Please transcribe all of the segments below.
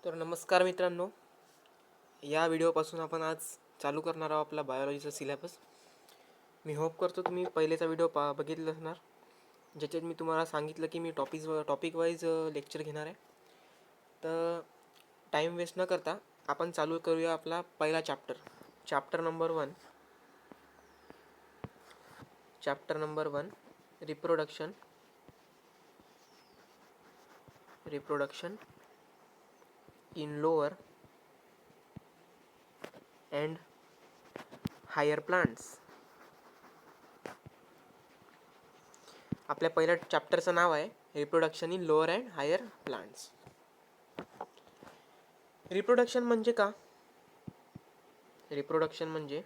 तर नमस्कार मित्रांनो, या व्हिडिओपासून आपण आज चालू करणार आहोत आपला बायोलॉजीचा सिलेबस. मी होप करतो तुम्ही पहिलेचा व्हिडिओ बघितला असणार, ज्याच्यात मी तुम्हाला सांगितलं की मी टॉपिक वाईज लेक्चर घेणार आहे. तर टाईम वेस्ट न करता आपण चालू करूया आपला पहिला chapter number one, reproduction in lower and higher plants. आपल्या पहिल्या चॅप्टरचं नाव आहे reproduction in lower and higher plants. Reproduction म्हणजे का? रिप्रोडक्शन म्हणजे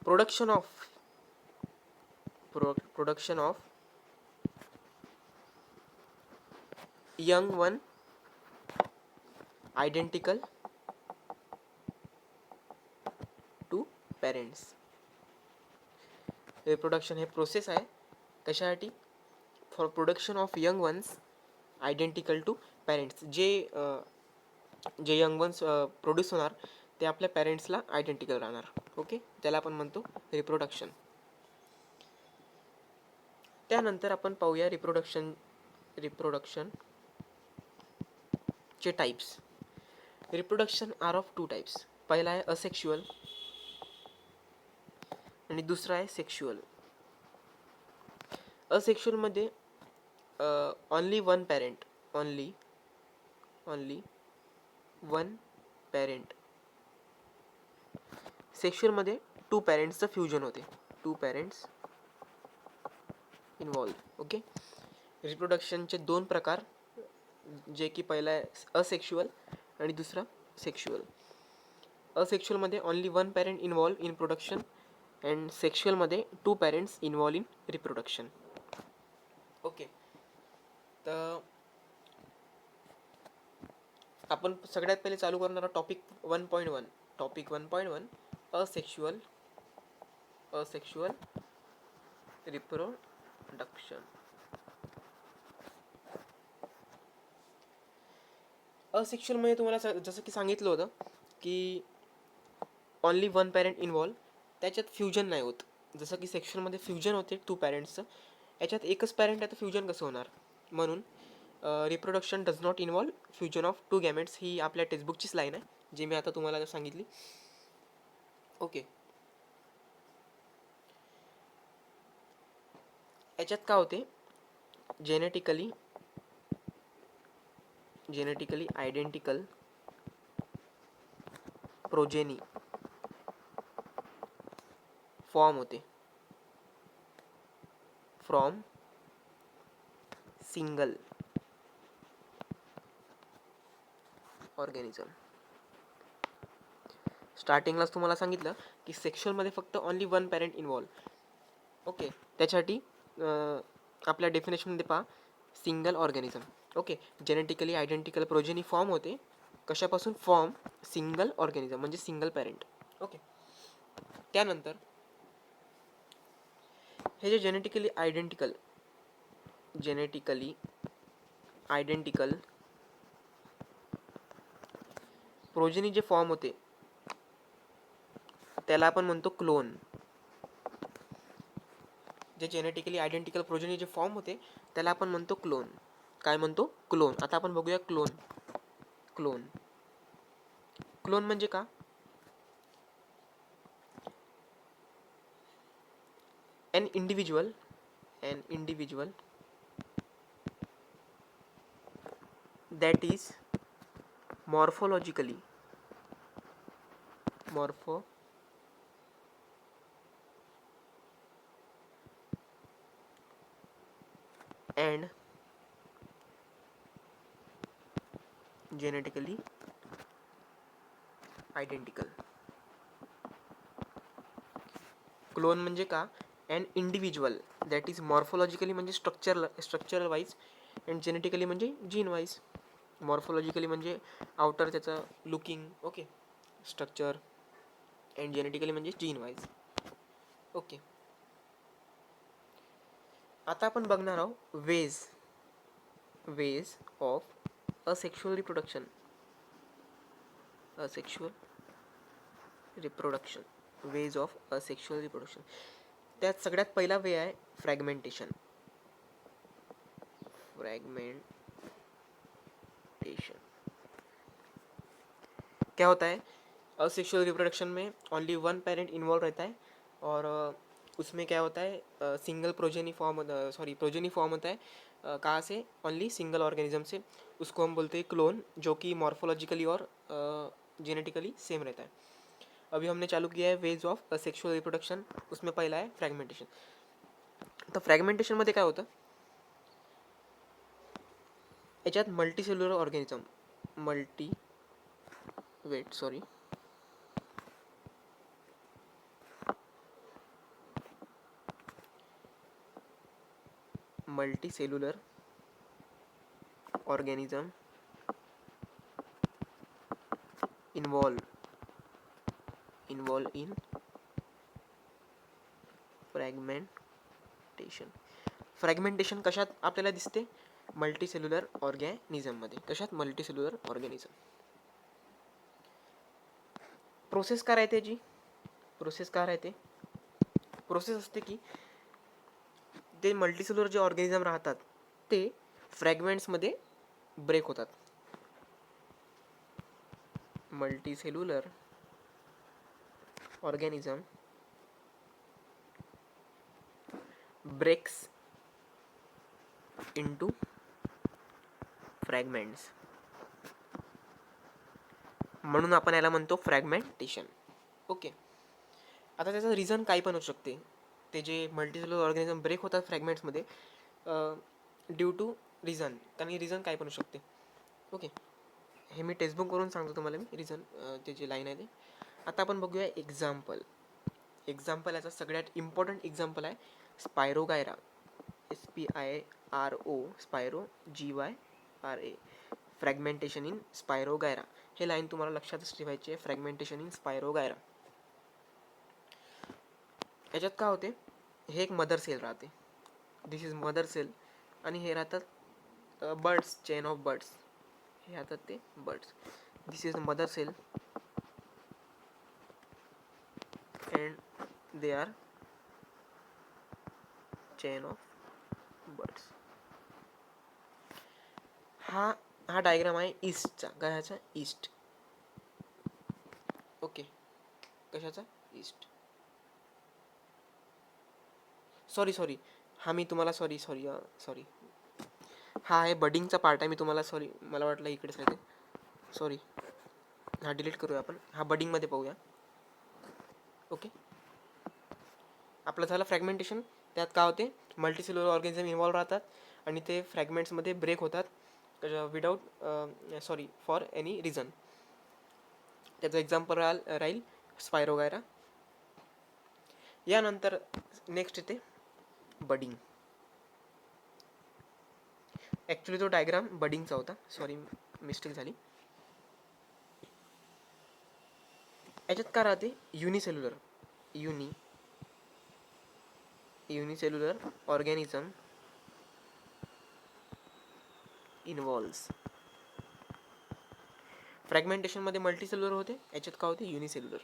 production of young one identical to parents. Reproduction हे प्रोसेस आहे कशासाठी? For production of young ones identical to parents. जे यंग वन्स प्रोड्यूस होणार ते आपल्या पेरेंट्सला आयडेंटिकल राहणार. ओके, त्याला आपण म्हणतो रिप्रोडक्शन. त्यानंतर आपण पाहूया रिप्रोडक्शन चे types. Reproduction are of two types. पहिला आहे असेक्शुअल आणि दुसरा आहे सेक्शुअल. असेक्शुअलमध्ये ओनली वन पॅरेंट. सेक्शुअलमध्ये टू पॅरेंट्सचं फ्युजन होते, टू पॅरेंट्स इन्व्हॉल्व. ओके, रिप्रोडक्शनचे दोन प्रकार, जे की पहिला आहे असेक्शुअल आणि दुसरा सेक्शुअल. असेक्शुअलमध्ये only one parent involve in production and सेक्शुअलमध्ये two parents involve in reproduction. Okay, तर आपण सगळ्यात पहिले चालू करणार टॉपिक 1.1. Asexual reproduction. असेक्शुअलमध्ये तुम्हाला जसं की सांगितलं होतं की ओनली वन पॅरेंट इन्व्हॉल्व, त्याच्यात फ्युजन नाही होत. जसं की सेक्शुअलमध्ये फ्युजन होते टू पॅरेंट्सचं, याच्यात एकच पॅरेंट आहे तर फ्युजन कसं होणार? म्हणून reproduction does not involve fusion of two gametes. ही आपल्या टेक्स्टबुकचीच लाईन आहे, जी मी आता तुम्हाला सांगितली. ओके, याच्यात काय होते? जेनेटिकली आयडेंटिकल प्रोजेनी फॉर्म होते फ्रॉम सिंगल ऑर्गॅनिझम. स्टार्टिंगलाच तुम्हाला सांगितलं की सेक्शुअलमध्ये फक्त only one parent involve. Okay, त्याच्यासाठी आपल्या डेफिनेशनमध्ये पहा, single organism. Okay, genetically identical progeny form होते कशापासून? फॉर्म सिंगल ऑर्गॅनिझम म्हणजे सिंगल पॅरेंट. ओके, त्यानंतर हे जे जेनेटिकली आयडेंटिकल प्रोजेनी जे फॉर्म होते त्याला आपण म्हणतो क्लोन. जे जेनेटिकली आयडेंटिकल प्रोजेनी जे फॉर्म होते त्याला आपण म्हणतो क्लोन. काय म्हणतो? क्लोन. आता आपण बघूया क्लोन म्हणजे का? an individual that is morphologically and genetically identical. Clone म्हणजे का? an individual that is morphologically म्हणजे स्ट्रक्चरल वाईज, अँड जेनेटिकली म्हणजे जीन वाईज. मॉर्फोलॉजिकली म्हणजे आउटर त्याचं looking, okay, structure, and genetically म्हणजे जीन वाईज. ओके, आता आपण बघणार आहोत ways of asexual reproduction. Ways of asexual reproduction. त्यात सगळ्यात पहिला वे आहे फ्रॅगमेंटेशन. क्या होता है, असेक्शुअल रिप्रोडक्शन में ओनली वन पेरेंट इन्वॉल्व रहता है और उसमें क्या होता है, प्रोजेनी फॉर्म होता है. कहाँ से, ओनली सिंगल ऑर्गेनिज्म से. उसको हम बोलते हैं क्लोन, जो कि मॉर्फोलॉजिकली और जेनेटिकली सेम रहता है. अभी हमने चालू किया है वेज ऑफ सेक्शुअल रिप्रोडक्शन. उसमें पहिला आहे फ्रॅगमेंटेशन. तर फ्रॅगमेंटेशनमध्ये काय होतं, याच्यात multicellular organism multicellular organism involve in fragmentation कशात आपल्याला दिसते, मल्टीसेल्युलर ऑर्गॅनिझममध्ये. कशात, मल्टीसेल्युलर ऑर्गॅनिझम. प्रोसेस काय राहते याची, प्रोसेस असते की ते मल्टीसेल्युलर जे ऑर्गॅनिझम राहतात ते फ्रॅगमेंट्समध्ये ब्रेक होतात. Multicellular organism breaks into fragments, म्हणून आपण याला म्हणतो फ्रॅगमेंटेशन. ओके. आता त्याचं रिझन काही पण होऊ शकते. ते जे मल्टीसेल्युलर ऑर्गॅनिझम ब्रेक होतात फ्रॅगमेंट्समध्ये ड्यू टू रिझन, कारण रिझन काही पण होऊ शकते. ओके, हे मी टेक्स्टबुक करून सांगतो तुम्हाला मी रिझन, ते जे लाईन आहे ते. आता आपण बघूया एक्झाम्पल. याचा सगळ्यात इम्पॉर्टंट एक्झाम्पल आहे spirogyra. SPIRO, स्पायरो, GYRA. Fragmentation in spirogyra. हे लाईन तुम्हाला लक्षातच ठेवायची आहे, फ्रॅगमेंटेशन इन स्पायरोगायरा. याच्यात काय होते, हे एक मदर सेल राहते. दिस इज मदर सेल. आणि हे राहतात बर्ड्स, चेन ऑफ बर्ड्स. हे राहतात ते birds. This is mother cell and they are chain of birds. हा डायग्राम आहे ईस्टचा. कशाचा, ईस्ट. ओके, कशाचा, ईस्ट. सॉरी हा मी तुम्हाला सॉरी हा आहे बडिंगचा पार्ट आहे. मी तुम्हाला मला वाटलं इकडेच आहे ते. सॉरी, हा डिलीट करूया आपण. हा बडिंगमध्ये पाहूया. ओके, आपलं झालं फ्रॅगमेंटेशन. त्यात काय होते, मल्टीसेल्युलर ऑर्गॅनिझम इन्व्हॉल्व राहतात आणि ते फ्रॅगमेंट्समध्ये ब्रेक होतात फॉर एनी रिझन. त्याचं एक्झाम्पल राहील स्पायरोगायरा. यानंतर नेक्स्ट येते बडिंग. ॲक्च्युली तो डायग्राम बडिंगचा होता, सॉरी मिस्टेक झाली. याच्यात काय राहते, युनिसेल्युलर ऑर्गॅनिझम इन्व्हॉल्व्स. फ्रॅगमेंटेशनमध्ये मल्टीसेल्युलर होते, याच्यात काय होते, युनिसेल्युलर.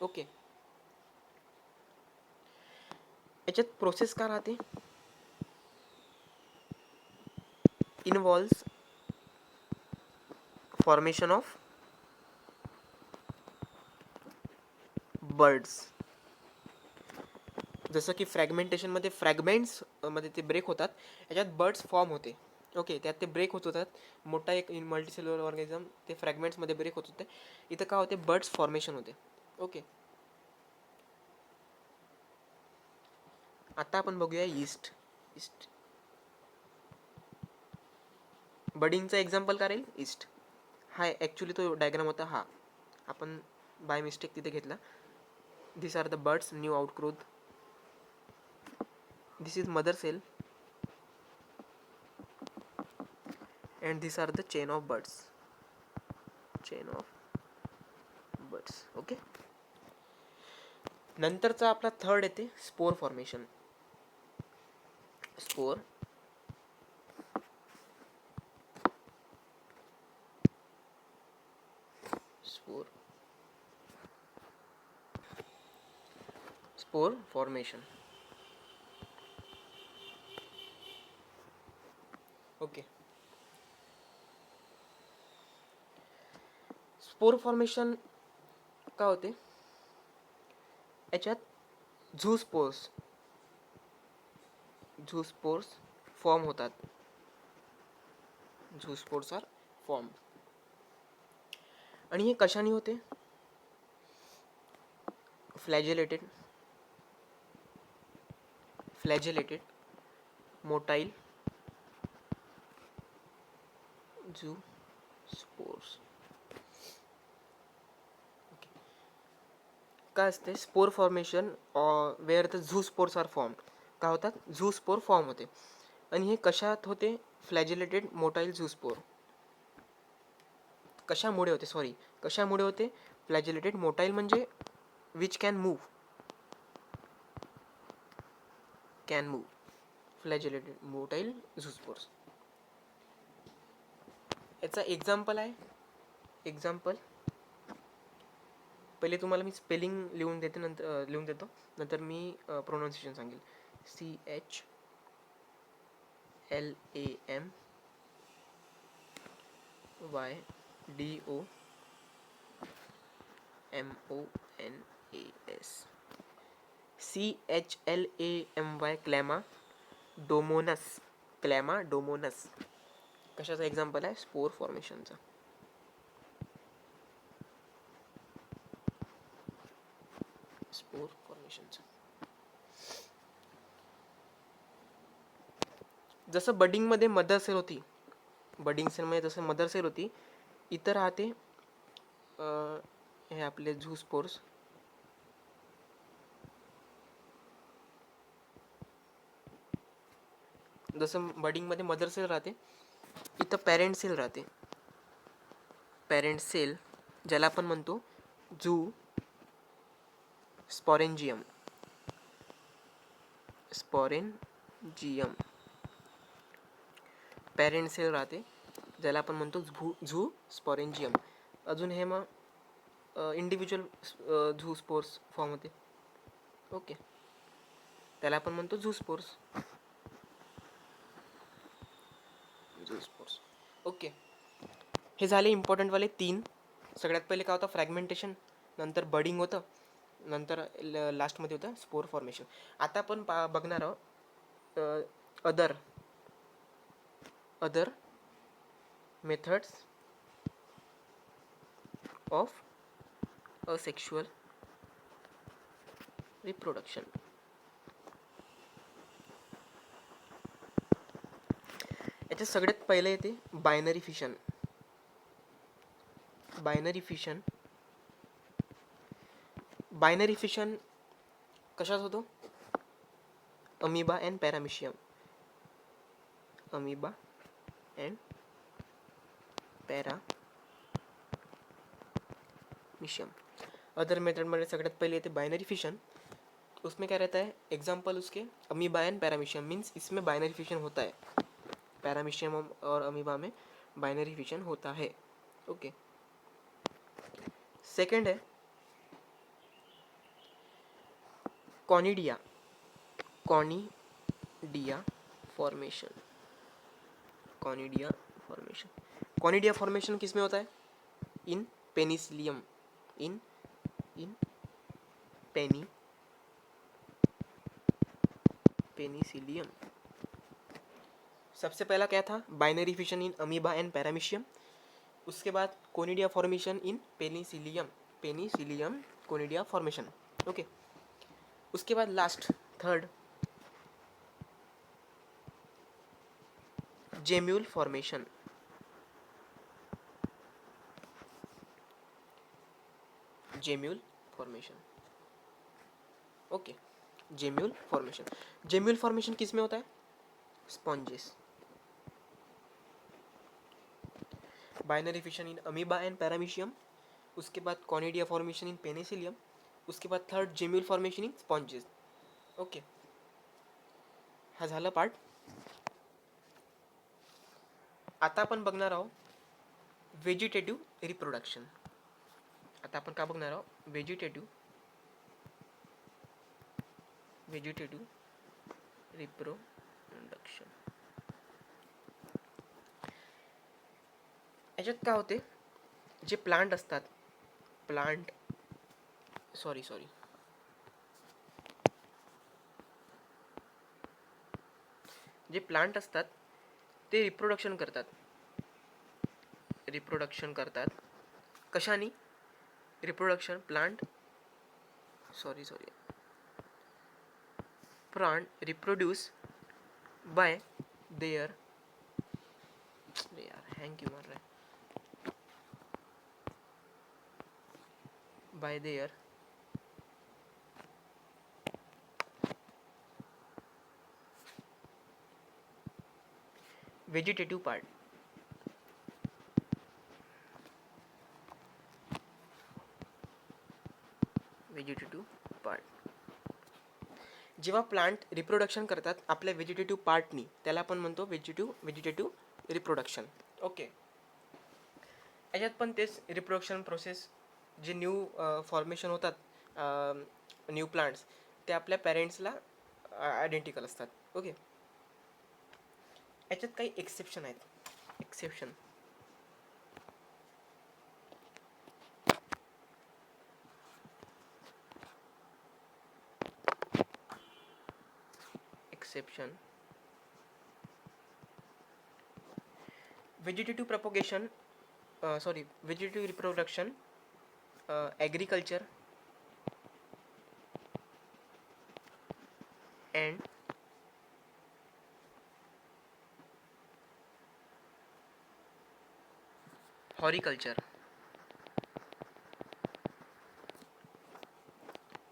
ओके, याच्यात प्रोसेस काय राहते, इन्व्हॉल्व्स फॉर्मेशन ऑफ बर्ड्स. जसं की फ्रॅगमेंटेशनमध्ये फ्रॅगमेंट्समध्ये ते ब्रेक होतात, याच्यात बर्ड्स फॉर्म होते. ओके, त्यात ते ब्रेक होत होतात. मोठा एक मल्टीसेल्युलर ऑर्गॅनिझम ते फ्रॅगमेंट्समध्ये ब्रेक होत होते. इथं काय होते, बर्ड्स फॉर्मेशन होते. ओके, आता आपण बघूया ईस्ट. बडिंगचा एक्झाम्पल काय राहील, ईस्ट. हा ॲक्च्युली तो डायग्राम होता, हा आपण बाय मिस्टेक तिथे घेतला. This are the buds, new outgrowth. This is mother cell and these are the chain of birds. Okay, नंतरचा आपला थर्ड येते spore formation. Spore formation. Okay. Spore formation का होते, याच्यात झूस्पोर्स फॉर्म होतात. Zoospores are form. आणि हे कशाने होते? Flagellated motile zoospores. काय असते spore formation where the zoospores are form? काय होतात? झूस्पोर फॉर्म होते. आणि हे कशात होते? Flagellated motile झूस्पोर. कशामुळे होते? फ्लॅजिलेटेड मोटाईल म्हणजे विच कॅन मूव्ह. फ्लॅजिलेटेड मोटाईल झूस्पोर्स. याचा एक्झाम्पल पहिले तुम्हाला मी स्पेलिंग लिहून देतो, नंतर मी प्रोनाऊन्सिएशन सांगेल. CHLAMY क्लॅमाडोमोनस. कशाचा एक्झाम्पल आहे? स्पोर फॉर्मेशनचा. जसं बडिंग मध्ये मदर सेल होती, इथं राहते हे आपले झूस्पोर्स. जसं बडिंग मध्ये मदर सेल राहते, इथं पॅरेंट सेल ज्याला आपण म्हणतो स्पॉरेंजियम. पॅरेंट सेल राहते ज्याला आपण म्हणतो स्पॉरेंजियम. अजून हे मग इंडिव्हिज्युअल झूस्पोर्स फॉर्म होते. ओके, त्याला आपण म्हणतो झूस्पोर्स. ओके, हे झाले इम्पॉर्टंट वाले 3. सगळ्यात पहिले काय होतं? फ्रॅगमेंटेशन, नंतर बडिंग होतं, नंतर लास्टमध्ये होतं स्पोर फॉर्मेशन. आता आपण बघणार आहोत other methods of asexual reproduction. याच्यात सगळ्यात पहिले येते बायनरी फिशन. बायनरी फिशन कशात होतो? Amoeba and paramecium. Other method में सगळ्यात पहले येते बाइनरी फिशन. उसमें क्या रहता है? एग्जाम्पल उसके अमीबा एंड पैरामीशियम, मीन्स इसमें बाइनरी फिशन होता है. पैरामीशियम और अमीबा में बाइनरी फिशन होता है. ओके. सेकंड है कॉनिडिया फॉर्मेशन. कॉनिडिया फॉर्मेशन किस में होता है? In penicillium. पेनिसिलियम. सबसे पहला क्या था? Binary fission in amoeba and paramecium. उसके बाद conidia formation in penicillium conidia formation. Okay. उसके बाद last third gemmule formation. Okay. Gemmule formation किस में होता है? Sponges. Binary fission in amoeba and paramecium. उसके बाद कॉनिडिया फॉर्मेशन इन पेनिसिलियम. उसके बाद third gemmule formation in sponges. Okay. हा झाला पार्ट. आता आपण बघणार आहोत व्हेजिटेटिव्ह रिप्रोडक्शन. आता आपण का बघणार आहोत, व्हेजिटेटिव्ह रिप्रोडक्शन. याच्यात काय होते, जे प्लांट असतात, जे प्लांट असतात ते रिप्रोडक्शन करतात. कशाने reproduction? Plant reproduce by their hang क्यों मार रहा है, बाय देअर व्हेजिटेटिव्ह पार्ट. जेव्हा प्लांट रिप्रोडक्शन करतात आपल्या व्हेजिटेटिव्ह पार्टनी, त्याला आपण म्हणतो व्हेजिटेटिव्ह रिप्रोडक्शन. ओके. याच्यात पण तेच रिप्रोडक्शन प्रोसेस, जे न्यू फॉर्मेशन होतात न्यू प्लांट्स, ते आपल्या पॅरेंट्सला आयडेंटिकल असतात. ओके. याच्यात काही एक्सेप्शन आहेत. Exception vegetative reproduction, agriculture and horticulture.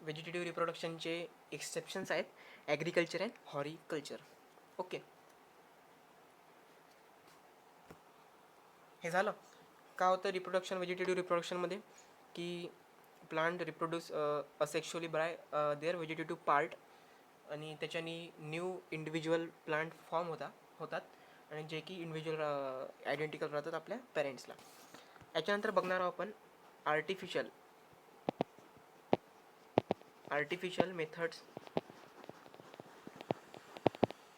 Vegetative रिप्रोडक्शनचे एक्सेप्शन्स आहेत ॲग्रिकल्चर अँड हॉरिकल्चर. ओके. हे झालं. काय होतं रिप्रोडक्शन, व्हेजिटेटिव्ह रिप्रोडक्शनमध्ये, की plant reproduce asexually by their vegetative part, आणि त्याच्यानी न्यू इंडिव्हिज्युअल प्लांट फॉर्म होतात आणि जे की इंडिव्हिज्युअल आयडेंटिकल राहतात आपल्या पॅरेंट्सला. याच्यानंतर बघणार आहोत आपण artificial methods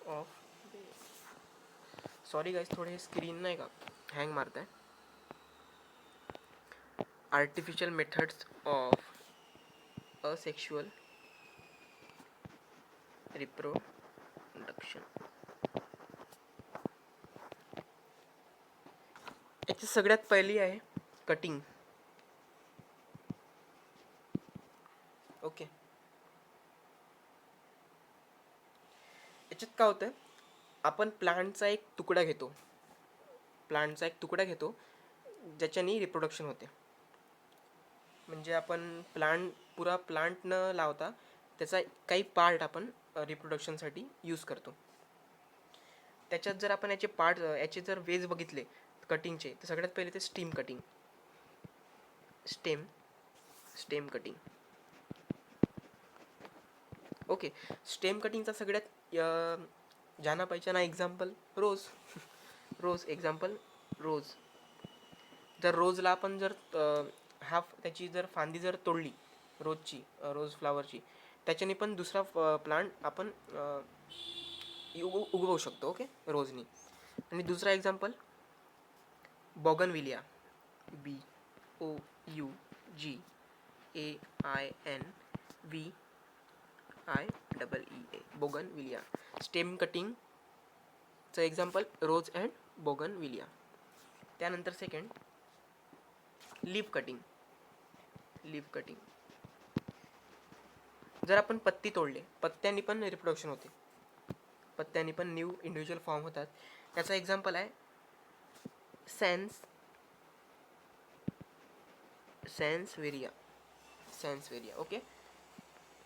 of, sorry guys थोडे स्क्रीन नाही का हँग मारत आहे. Artificial methods of asexual reproduction. याची सगळ्यात पहिली आहे कटिंग. ओके. याच्यात काय होतं, आपण प्लांटचा एक तुकडा घेतो ज्याच्यानी रिप्रोडक्शन होते. म्हणजे आपण पुरा प्लांट न लावता त्याचा काही पार्ट आपण रिप्रोडक्शनसाठी यूज करतो. त्याच्यात जर आपण याचे जर वेज बघितले कटिंगचे, तर सगळ्यात पहिले ते स्टेम कटिंग. ओके. स्टेम कटिंगचा सगळ्यात जाना पहिचाना एक्झाम्पल रोज. जर रोजला आपण जर त्याची जर फांदी जर तोडली रोज फ्लावरची, त्याच्याने पण दुसरा प्लांट आपण उगवू शकतो. ओके, रोजनी. आणि दुसरा example bougainvillea, BOUGANVILEA, bougainvillea. Stem कटिंगचं एक्झाम्पल रोज अँड बोगनविलिया. त्यानंतर सेकंड लीफ कटिंग. जर आपण पत्ती तोडले, पत्त्यांनी पण रिप्रोडक्शन होते, पत्त्यांनी पण न्यू इंडिव्हिज्युअल फॉर्म होतात. त्याचा एक्झाम्पल आहे सॅन्सवेरिया. ओके.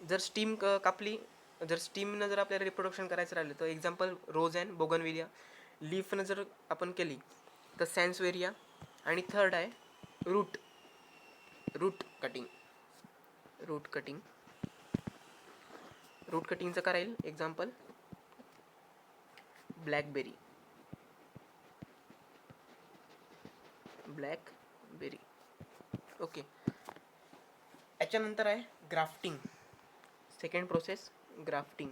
जर स्टीम कापली, जर स्टीमनं जर आपल्याला रिप्रोडक्शन करायचं राहिलं तर एक्झाम्पल रोज अँड बोगनविलिया. लीफनं जर आपण केली तर सॅन्सवेरिया. आणि थर्ड आहे रूट कटिंग. रूट कटिंगचं काय राहील एक्झाम्पल ब्लॅकबेरी. ओके. याच्यानंतर आहे ग्राफ्टिंग. Second process grafting.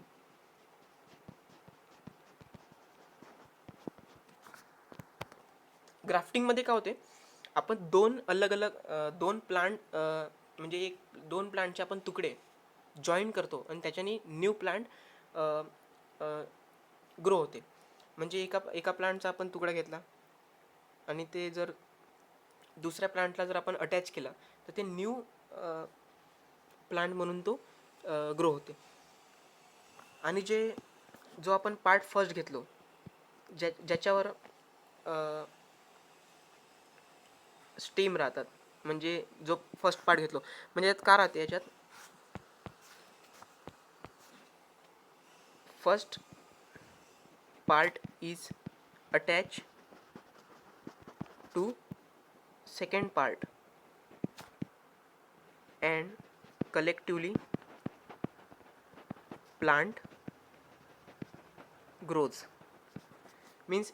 ग्राफ्टिंगमध्ये काय होते, आपण दोन अलग अलग दोन प्लांट म्हणजे दोन प्लांटचे आपण तुकडे जॉईन करतो आणि त्याच्याने न्यू प्लांट ग्रो होते. म्हणजे एका प्लांटचा आपण तुकडा घेतला आणि ते जर दुसऱ्या प्लांटला जर आपण अटॅच केला तर ते न्यू प्लांट म्हणून तो ग्रो होते. आणि जो आपण पार्ट फर्स्ट घेतलो, ज्याच्यावर स्टेम राहतात, म्हणजे जो फर्स्ट पार्ट घेतलो, म्हणजे यात का राहते, याच्यात first part is attach to second part and collectively plant grows. Means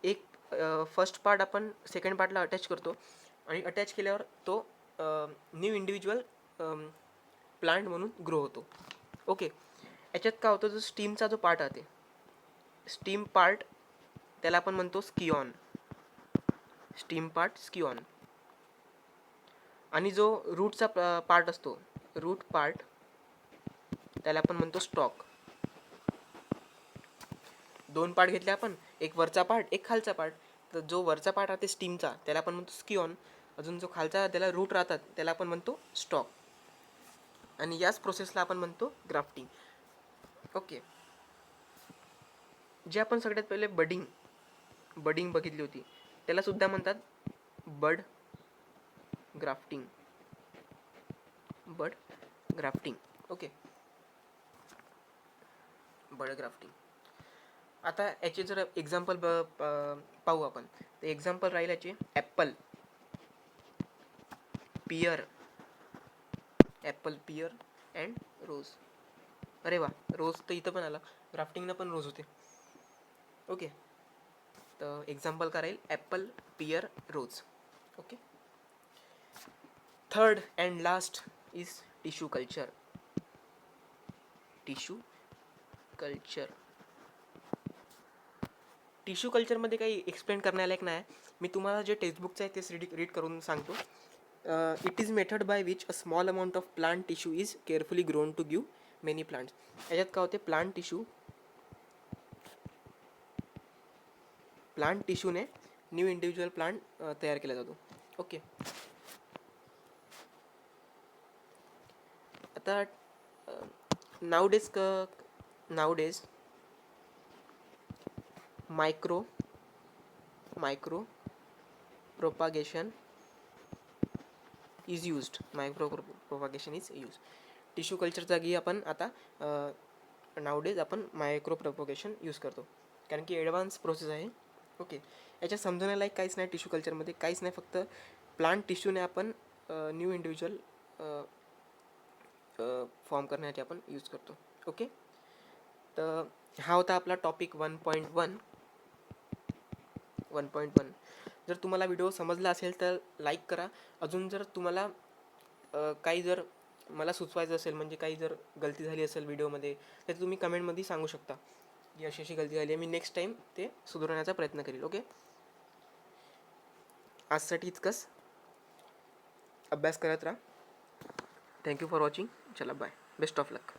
एक फर्स्ट पार्ट आपण सेकंड पार्टला अटॅच करतो आणि अटॅच केल्यावर तो न्यू इंडिव्हिज्युअल प्लांट म्हणून ग्रो होतो. ओके. याच्यात काय होतं, जो स्टीमचा जो पार्ट आहे, स्टीम पार्ट त्याला आपण म्हणतो स्किऑन. Steam part स्किऑन. आणि जो रूटचा पार्ट असतो, रूट पार्ट, त्याला आपण म्हणतो स्टॉक. दोन पार्ट घेतले आपण, एक वरचा पार्ट एक खालचा पार्ट. तर जो वरचा पार्ट राहते स्टीमचा त्याला आपण म्हणतो स्किऑन. अजून जो खालचा त्याला रूट राहतात त्याला आपण म्हणतो स्टॉक. आणि याच प्रोसेसला आपण म्हणतो ग्राफ्टिंग. ओके. जे आपण सगळ्यात पहिले बडिंग बघितली होती, त्याला सुद्धा म्हणतात बड ग्राफ्टिंग. बड ग्राफ्टिंग. ओके. बड ग्राफ्टिंग. आता याचे जर एक्झाम्पल पाहू आपण, तर एक्झाम्पल राहील याचे ॲपल, पियर अँड रोज. अरे वा, रोज तर इथं पण आला, ग्राफ्टिंगनं पण रोज होते. ओके. तर एक्झाम्पल काय राहील, apple, pear, rose. Okay. Third and last is tissue culture. Tissue कल्चरमध्ये काही एक्सप्लेन करण्यालायक नाही. मी तुम्हाला जे टेक्स्टबुकचं आहे तेच रीड करून सांगतो. It is method by which a small amount of plant tissue is carefully grown to give many plants. याच्यात काय होते, प्लांट टिश्यूने न्यू इंडिव्हिज्युअल प्लांट तयार केला जातो. ओके. आता nowadays micro propagation is used. Tissue culture जागी आपण आता नावडेज आपण मायक्रो प्रोपगेशन यूज करतो, कारण की ॲडव्हान्स प्रोसेस आहे. ओके. याच्यात समजण्यालायक काहीच नाही, टिश्यू कल्चरमध्ये काहीच नाही, फक्त प्लांट टिश्यूने आपण न्यू इंडिव्हिज्युअल फॉर्म करण्यासाठी आपण यूज करतो. ओके. तर हा होता आपला टॉपिक 1.1. जर तुम्हाला व्हिडिओ समजला असेल तर लाईक करा. अजून जर तुम्हाला काही जर मला सुचवायचं असेल, म्हणजे काही जर गलती झाली असेल व्हिडिओमध्ये, तर तुम्ही कमेंटमध्ये सांगू शकता की अशी अशी गलती झाली आहे, मी नेक्स्ट टाईम ते सुधारण्याचा प्रयत्न करेल. ओके. आजसाठी इतकंच. अभ्यास करत राहा. Thank you for watching. चला बाय. Best of luck.